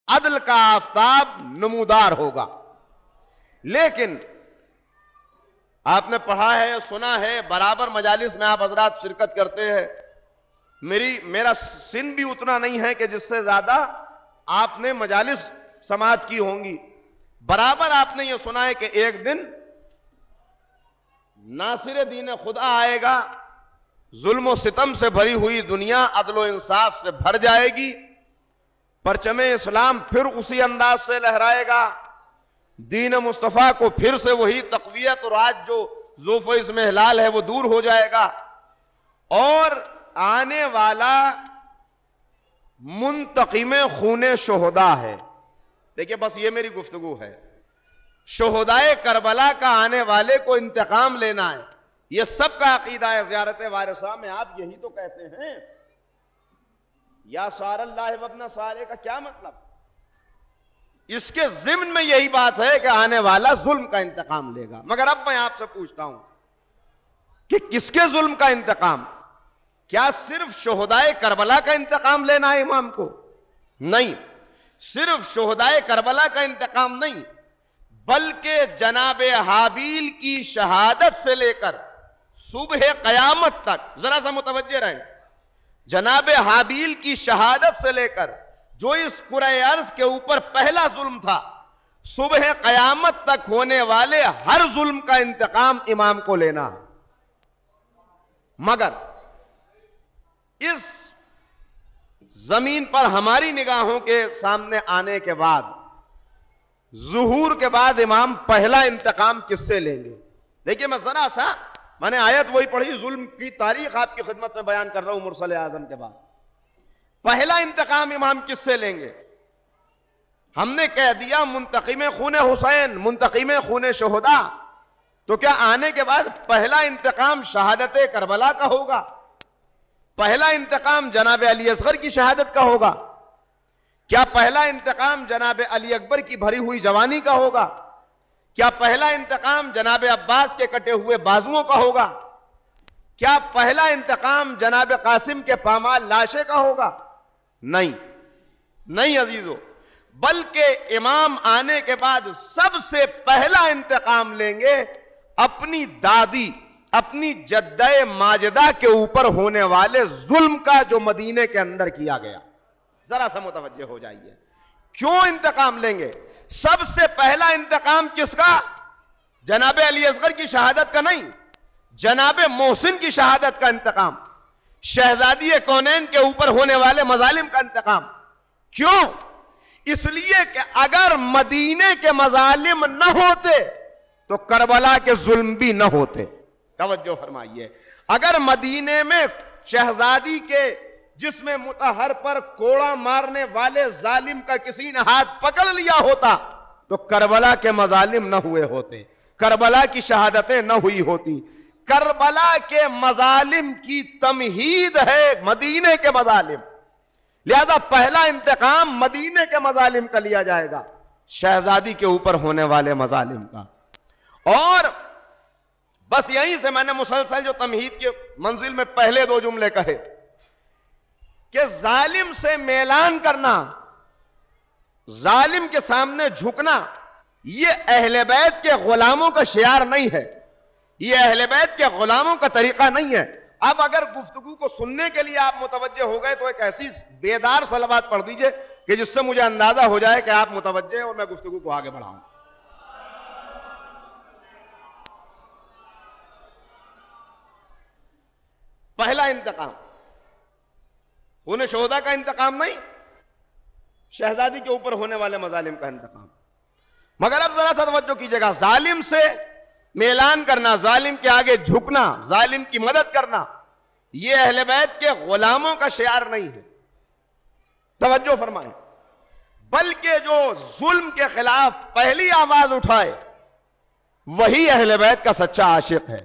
عدل کا آفتاب نمودار ہوگا. لیکن آپ نے پڑھا ہے سنا ہے, برابر مجالس میں آپ حضرات شرکت کرتے ہیں, میرا سن بھی اتنا نہیں ہے کہ جس سے زیادہ آپ نے مجالس سماعت کی ہوں گی. برابر آپ نے یہ سنا ہے کہ ایک دن ناصر دین خدا آئے گا, ظلم و ستم سے بھری ہوئی دنیا عدل و انصاف سے بھر جائے گی, پرچم اسلام پھر اسی انداز سے لہرائے گا, دین مصطفیٰ کو پھر سے وہی تقویت اور آج جو ذوف و اسم ہلال ہے وہ دور ہو جائے گا, اور آنے والا منتقم خون شہداء ہے. دیکھیں بس یہ میری گفتگو ہے, شہدائے کربلا کا آنے والے کو انتقام لینا ہے, یہ سب کا عقیدہ ہے. زیارت وارثہ میں آپ یہی تو کہتے ہیں, یا سار اللہ وابن سارے کا کیا مطلب؟ اس کے ضمن میں یہی بات ہے کہ آنے والا ظلم کا انتقام لے گا. مگر اب میں آپ سے پوچھتا ہوں کہ کس کے ظلم کا انتقام؟ کیا صرف شہدائے کربلا کا انتقام لینا ہے امام کو؟ نہیں, صرف شہدائے کربلا کا انتقام نہیں, بلکہ جناب حابیل کی شہادت سے لے کر صبح قیامت تک, ذرا سا متوجہ رہیں, جناب حابیل کی شہادت سے لے کر جو اس کرۂ ارض کے اوپر پہلا ظلم تھا, صبح قیامت تک ہونے والے ہر ظلم کا انتقام امام کو لینا ہے. مگر اس زمین پر ہماری نگاہوں کے سامنے آنے کے بعد, ظہور کے بعد امام پہلا انتقام کس سے لیں گے؟ دیکھیں میں ذرا سا, میں نے آیت وہی پڑھی, ظلم کی تاریخ آپ کی خدمت میں بیان کر رہا ہوں مرسل اعظم کے بعد. پہلا انتقام امام کس سے لیں گے؟ ہم نے کہہ دیا منتقم خون حسین, منتقم خون شہداء, تو کیا آنے کے بعد پہلا انتقام شہادت کربلا کا ہوگا؟ پہلا انتقام جناب علی اصغر کی شہادت کا ہوگا؟ کیا پہلا انتقام جناب علی اکبر کی بھری ہوئی جوانی کا ہوگا؟ کیا پہلا انتقام جناب عباس کے کٹے ہوئے بازوؤں کا ہوگا؟ کیا پہلا انتقام جناب قاسم کے پامال لاشے کا ہوگا؟ نہیں, نہیں عزیزو, بلکہ امام آنے کے بعد سب سے پہلا انتقام لیں گے اپنی دادی, اپنی جدہ ماجدہ کے اوپر ہونے والے ظلم کا جو مدینے کے اندر کیا گیا. ذرا سا متوجہ ہو جائیے, کیوں انتقام لیں گے؟ سب سے پہلا انتقام کس کا؟ جناب علی اصغر کی شہادت کا نہیں, جناب محسن کی شہادت کا انتقام, شہزادی کونین کے اوپر ہونے والے مظالم کا انتقام. کیوں؟ اس لیے کہ اگر مدینے کے مظالم نہ ہوتے تو کربلا کے ظلم بھی نہ ہوتے. توجہ فرمائیے, اگر مدینے میں شہزادی کے جس میں مطہر پر کوڑا مارنے والے ظالم کا کسی نے ہاتھ پکڑ لیا ہوتا تو کربلا کے مظالم نہ ہوئے ہوتے, کربلا کی شہادتیں نہ ہوئی ہوتی. کربلا کے مظالم کی تمہید ہے مدینے کے مظالم, لہذا پہلا انتقام مدینے کے مظالم کا لیا جائے گا, شہزادی کے اوپر ہونے والے مظالم کا. اور بس یہیں سے میں نے مسلسل جو تمہید کے منزل میں پہلے دو جملے کہے کہ ظالم سے میلان کرنا, ظالم کے سامنے جھکنا, یہ اہل بیت کے غلاموں کا شعار نہیں ہے, یہ اہل بیت کے غلاموں کا طریقہ نہیں ہے. اب اگر گفتگو کو سننے کے لیے آپ متوجہ ہو گئے تو ایک ایسی بیدار صلوات پڑھ دیجئے کہ جس سے مجھے اندازہ ہو جائے کہ آپ متوجہ ہیں اور میں گفتگو کو آگے بڑھاؤں. پہلا انتقام خون شہداء کا انتقام نہیں, شہزادی کے اوپر ہونے والے مظالم کا انتقام. مگر اب ذرا سا توجہ کیجئے گا, ظالم سے میلان کرنا, ظالم کے آگے جھکنا, ظالم کی مدد کرنا, یہ اہل بیت کے غلاموں کا شعار نہیں ہے. توجہ فرمائیں, بلکہ جو ظلم کے خلاف پہلی آواز اٹھائے وہی اہل بیت کا سچا عاشق ہے,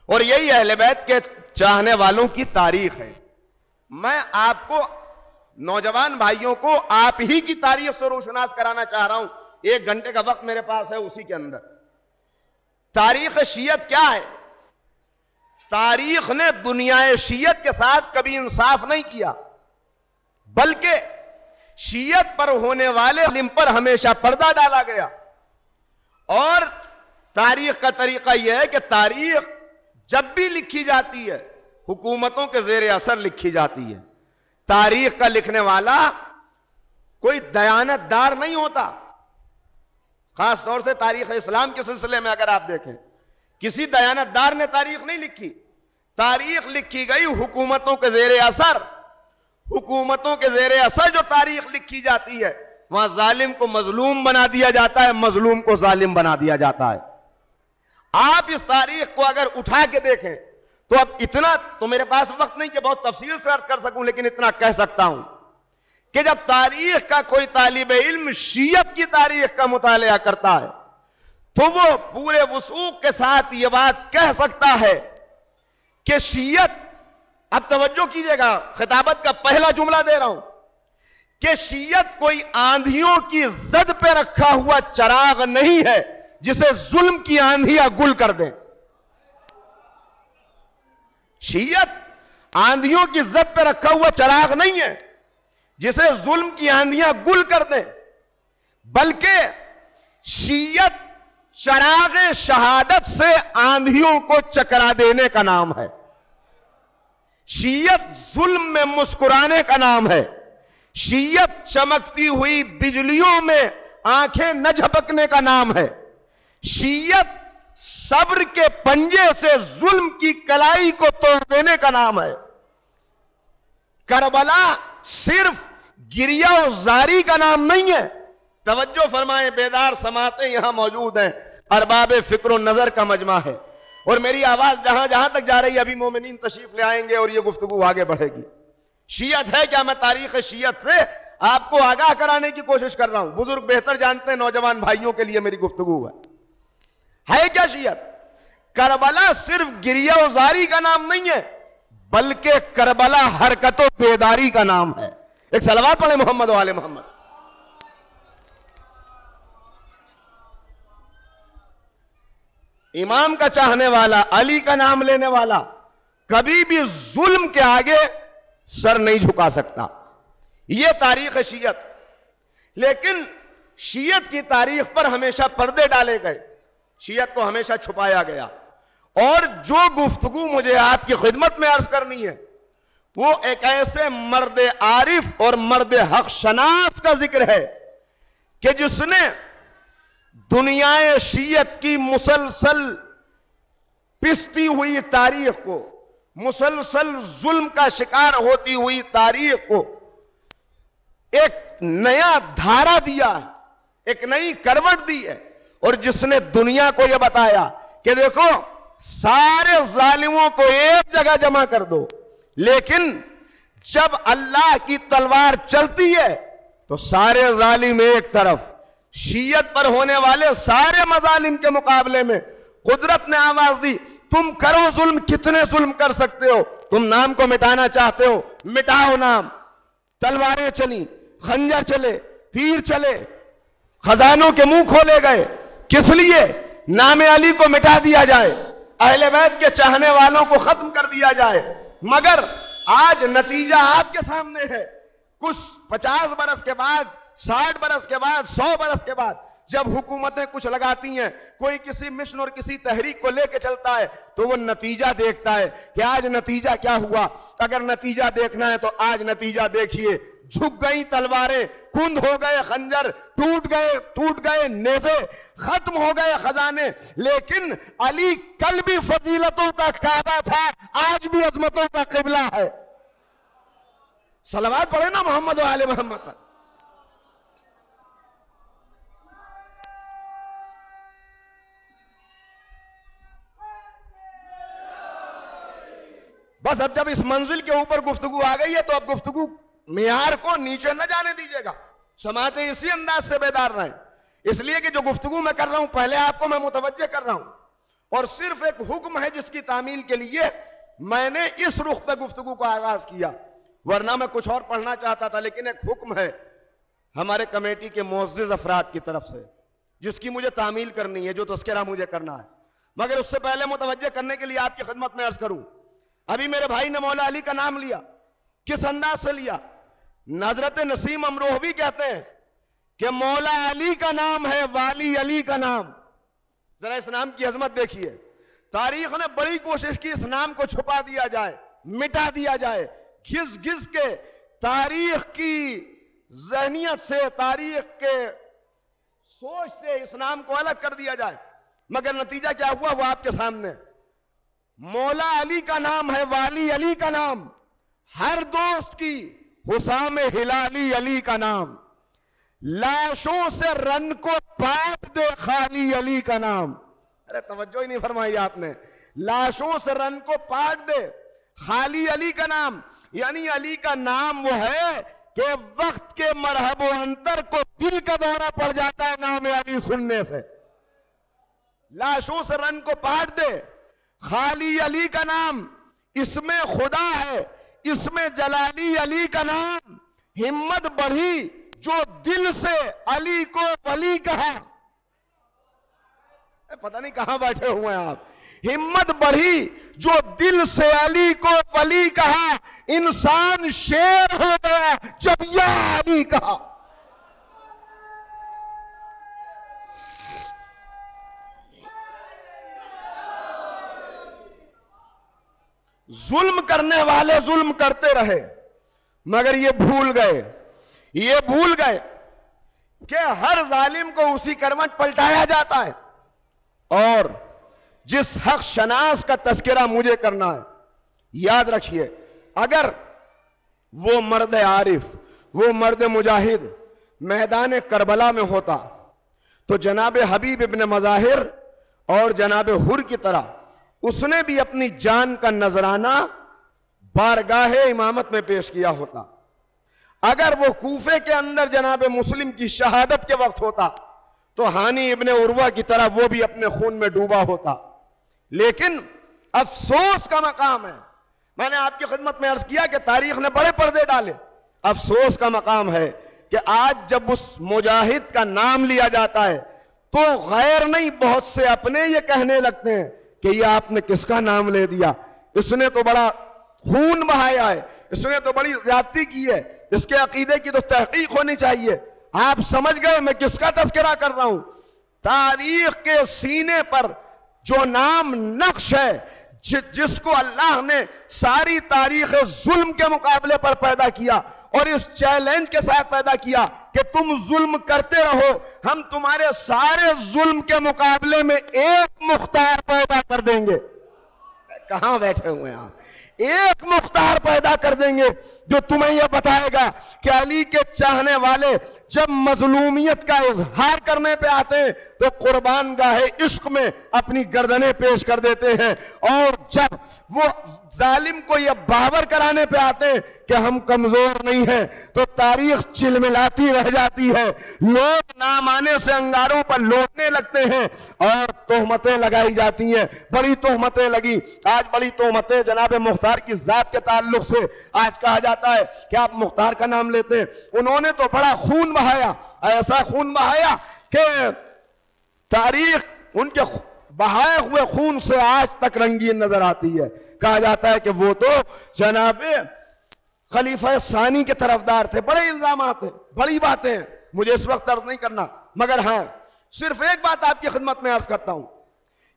اور یہی اہل بیت کے چاہنے والوں کی تاریخ ہے. میں آپ کو, نوجوان بھائیوں کو, آپ ہی کی تاریخ سے روشناس کرانا چاہ رہا ہوں. 1 گھنٹے کا وقت میرے پاس ہے, اسی کے اندر تاریخ شیعت کیا ہے. تاریخ نے دنیا شیعت کے ساتھ کبھی انصاف نہیں کیا, بلکہ شیعت پر ہونے والے علم پر ہمیشہ پردہ ڈالا گیا. اور تاریخ کا طریقہ یہ ہے کہ تاریخ جب بھی لکھی جاتی ہے حکومتوں کے زیر اثر لکھی جاتی ہے. تاریخ کا لکھنے والا کوئی دیانت دار نہیں ہوتا. خاص طور سے تاریخ اسلام کے سلسلے میں اگر آپ دیکھیں, کسی دیانت دار نے تاریخ نہیں لکھی. تاریخ لکھی گئی حکومتوں کے زیر اثر. حکومتوں کے زیر اثر جو تاریخ لکھی جاتی ہے وہاں ظالم کو مظلوم بنا دیا جاتا ہے, مظلوم کو ظالم بنا دیا جاتا ہے. آپ اس تاریخ کو اگر اٹھا کے دیکھیں تو اب اتنا تو میرے پاس وقت نہیں کہ بہت تفصیل سے عرض کر سکوں, لیکن اتنا کہہ سکتا ہوں کہ جب تاریخ کا کوئی طالب علم شیعت کی تاریخ کا مطالعہ کرتا ہے تو وہ پورے وثوق کے ساتھ یہ بات کہہ سکتا ہے کہ شیعت, اب توجہ کیجئے گا, خطابت کا پہلا جملہ دے رہا ہوں, کہ شیعت کوئی آندھیوں کی زد پہ رکھا ہوا چراغ نہیں ہے جسے ظلم کی آندھیاں گل کر دیں. شیعت آندھیوں کی زد پہ رکھا ہوا چراغ نہیں ہے جسے ظلم کی آندھیاں گل کر دیں, بلکہ شیعت چراغ شہادت سے آندھیوں کو چکرا دینے کا نام ہے. شیعت ظلم میں مسکرانے کا نام ہے. شیعت چمکتی ہوئی بجلیوں میں آنکھیں نہ جھپکنے کا نام ہے. شیعت صبر کے پنجے سے ظلم کی کلائی کو توڑ دینے کا نام ہے. کربلا صرف گریہ و زاری کا نام نہیں ہے. توجہ فرمائیں, بیدار سماعتیں یہاں موجود ہیں, ارباب فکر و نظر کا مجمع ہے, اور میری آواز جہاں جہاں تک جا رہی ہے ابھی مومنین تشریف لے آئیں گے اور یہ گفتگو آگے بڑھے گی. شیعت ہے کیا؟ میں تاریخ شیعت سے آپ کو آگاہ کرانے کی کوشش کر رہا ہوں. بزرگ بہتر جانتے ہیں, نوجوان بھائیوں کے لیے میری گفتگو ہے کیا شیعت؟ کربلا صرف گریہ و زاری کا نام نہیں ہے بلکہ کربلا حرکت و بیداری کا نام ہے. ایک صلوات پڑھیں محمد و آل محمد. امام کا چاہنے والا, علی کا نام لینے والا کبھی بھی ظلم کے آگے سر نہیں جھکا سکتا. یہ تاریخ شیعت. لیکن شیعت کی تاریخ پر ہمیشہ پردے ڈالے گئے, شیعت کو ہمیشہ چھپایا گیا. اور جو گفتگو مجھے آپ کی خدمت میں عرض کرنی ہے وہ ایک ایسے مرد عارف اور مرد حق شناس کا ذکر ہے کہ جس نے دنیا شیعت کی مسلسل پستی ہوئی تاریخ کو, مسلسل ظلم کا شکار ہوتی ہوئی تاریخ کو ایک نیا دھارا دیا ہے, ایک نئی کروٹ دی ہے, اور جس نے دنیا کو یہ بتایا کہ دیکھو سارے ظالموں کو ایک جگہ جمع کر دو, لیکن جب اللہ کی تلوار چلتی ہے تو سارے ظالم ایک طرف. شیعت پر ہونے والے سارے مظالم کے مقابلے میں قدرت نے آواز دی, تم کرو ظلم, کتنے ظلم کر سکتے ہو, تم نام کو مٹانا چاہتے ہو, مٹاؤ نام. تلواریں چلی, خنجر چلے, تیر چلے, خزانوں کے منہ کھولے گئے. کس لیے؟ نام علی کو مٹا دیا جائے, اہل بیت کے چاہنے والوں کو ختم کر دیا جائے. مگر آج نتیجہ آپ کے سامنے ہے. کچھ 50 برس کے بعد, 60 برس کے بعد, 100 برس کے بعد جب حکومتیں کچھ لگاتی ہیں, کوئی کسی مشن اور کسی تحریک کو لے کے چلتا ہے تو وہ نتیجہ دیکھتا ہے کہ آج نتیجہ کیا ہوا. اگر نتیجہ دیکھنا ہے تو آج نتیجہ دیکھیے. جھک گئی تلواریں, کند ہو گئے خنجر, ٹوٹ گئے نیزے, ختم ہو گئے خزانے. لیکن علی کل بھی فضیلتوں کا کعبہ تھا, آج بھی عظمتوں کا قبلہ ہے. صلوات پڑھیں نا محمد و آل محمد پر. بس اب جب اس منزل کے اوپر گفتگو آ گئی ہے تو اب گفتگو معیار کو نیچے نہ جانے دیجیے گا. سماعتیں اسی انداز سے بیدار رہیں, اس لیے کہ جو گفتگو میں کر رہا ہوں پہلے آپ کو میں متوجہ کر رہا ہوں, اور صرف ایک حکم ہے جس کی تعمیل کے لیے میں نے اس رخ پہ گفتگو کا آغاز کیا, ورنہ میں کچھ اور پڑھنا چاہتا تھا. لیکن ایک حکم ہے ہمارے کمیٹی کے معزز افراد کی طرف سے جس کی مجھے تعمیل کرنی ہے, جو تذکرہ مجھے کرنا ہے. مگر اس سے پہلے متوجہ کرنے کے لیے آپ کی خدمت میں عرض کروں, ابھی میرے بھائی نے مولا علی کا نام لیا, کس انداز سے لیا؟ حضرت نسیم امروہوی کہتے ہیں کہ مولا علی کا نام ہے والی علی کا نام. ذرا اس نام کی عظمت دیکھیے. تاریخ نے بڑی کوشش کی اس نام کو چھپا دیا جائے, مٹا دیا جائے, گھس گھس کے تاریخ کی ذہنیت سے, تاریخ کے سوچ سے اس نام کو الگ کر دیا جائے. مگر نتیجہ کیا ہوا وہ آپ کے سامنے. مولا علی کا نام ہے والی علی کا نام, ہر دوست کی حسام ہلالی علی کا نام, لاشوں سے رن کو پاٹ دے خالی علی کا نام. ارے توجہ ہی نہیں فرمائی آپ نے. لاشوں سے رن کو پاٹ دے خالی علی کا نام, یعنی علی کا نام وہ ہے کہ وقت کے مرحب و انتر کو دل کا دورہ پڑ جاتا ہے نام علی سننے سے. لاشوں سے رن کو پاٹ دے خالی علی کا نام, اس میں خدا ہے, اس میں جلالی علی کا نام. ہمت بڑھی جو دل سے علی کو ولی کہا. پتہ نہیں کہاں بیٹھے ہوئے ہیں آپ. ہمت بڑھی جو دل سے علی کو ولی کہا, انسان شیر ہو گیا جب یا علی کہا. ظلم کرنے والے ظلم کرتے رہے, مگر یہ بھول گئے کہ ہر ظالم کو اسی کروٹ پلٹایا جاتا ہے. اور جس حق شناس کا تذکرہ مجھے کرنا ہے, یاد رکھیے, اگر وہ مرد عارف, وہ مرد مجاہد میدان کربلا میں ہوتا تو جناب حبیب ابن مظاہر اور جناب حر کی طرح اس نے بھی اپنی جان کا نذرانہ بارگاہ امامت میں پیش کیا ہوتا. اگر وہ کوفے کے اندر جناب مسلم کی شہادت کے وقت ہوتا تو ہانی ابن عروہ کی طرح وہ بھی اپنے خون میں ڈوبا ہوتا. لیکن افسوس کا مقام ہے, میں نے آپ کی خدمت میں عرض کیا کہ تاریخ نے بڑے پردے ڈالے. افسوس کا مقام ہے کہ آج جب اس مجاہد کا نام لیا جاتا ہے تو غیر نہیں بہت سے اپنے یہ کہنے لگتے ہیں کہ یہ آپ نے کس کا نام لے دیا, اس نے تو بڑا خون بہایا ہے, اس نے تو بڑی زیادتی کی ہے, اس کے عقیدے کی تو تحقیق ہونی چاہیے. آپ سمجھ گئے میں کس کا تذکرہ کر رہا ہوں. تاریخ کے سینے پر جو نام نقش ہے, جس کو اللہ نے ساری تاریخ ظلم کے مقابلے پر پیدا کیا اور اس چیلنج کے ساتھ پیدا کیا کہ تم ظلم کرتے رہو, ہم تمہارے سارے ظلم کے مقابلے میں ایک مختار پیدا کر دیں گے. کہاں بیٹھے ہوئے ہیں آپ؟ ایک مختار پیدا کر دیں گے جو تمہیں یہ بتائے گا کہ علی کے چاہنے والے جب مظلومیت کا اظہار کرنے پہ آتے ہیں تو قربان گاہ عشق میں اپنی گردنیں پیش کر دیتے ہیں, اور جب وہ ظالم کو یہ باور کرانے پہ آتے ہیں کہ ہم کمزور نہیں ہیں تو تاریخ چلملاتی رہ جاتی ہے. لوگ نام آنے سے انگاروں پر لوٹنے لگتے ہیں اور تہمتیں لگائی جاتی ہیں. بڑی تہمتیں لگی, آج بڑی تہمتیں جناب مختار کی ذات کے تعلق سے آج کہا جاتا ہے کہ آپ مختار کا نام لیتے ہیں. انہوں نے تو بڑا خون بہایا, ایسا خون بہایا کہ تاریخ ان کے بہائے ہوئے خون سے آج تک رنگین نظر آتی ہے. کہا جاتا ہے کہ وہ تو جناب خلیفہ ثانی کے طرفدار تھے. بڑے الزامات ہیں, بڑی باتیں ہیں, مجھے اس وقت عرض نہیں کرنا, مگر ہاں صرف ایک بات آپ کی خدمت میں عرض کرتا ہوں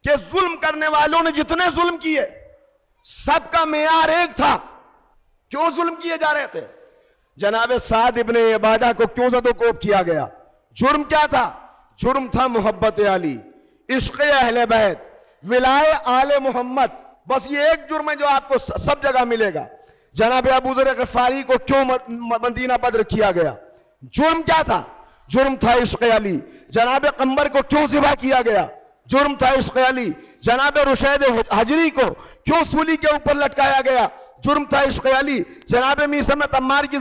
کہ ظلم کرنے والوں نے جتنے ظلم کیے سب کا معیار ایک تھا. کیوں ظلم کیے جا رہے تھے؟ جناب سعد ابن عبادہ کو کیوں زد و کوب کیا گیا؟ جرم کیا تھا؟ جرم تھا محبت علی, عشق اہل بیت, ولائے آل محمد. بس یہ ایک جرم ہے جو آپ کو سب جگہ ملے گا. جناب ابو ذر غفاری کو کیوں مدینہ بدر کیا گیا؟ جرم کیا تھا؟ جرم تھا عشق علی. جناب قمبر کو کیوں ذبح کیا گیا؟ جرم تھا عشق علی. جناب رشید حجری کو کیوں سولی کے اوپر لٹکایا گیا؟ جرم تھا عشق علی. جناب میثم تمار کی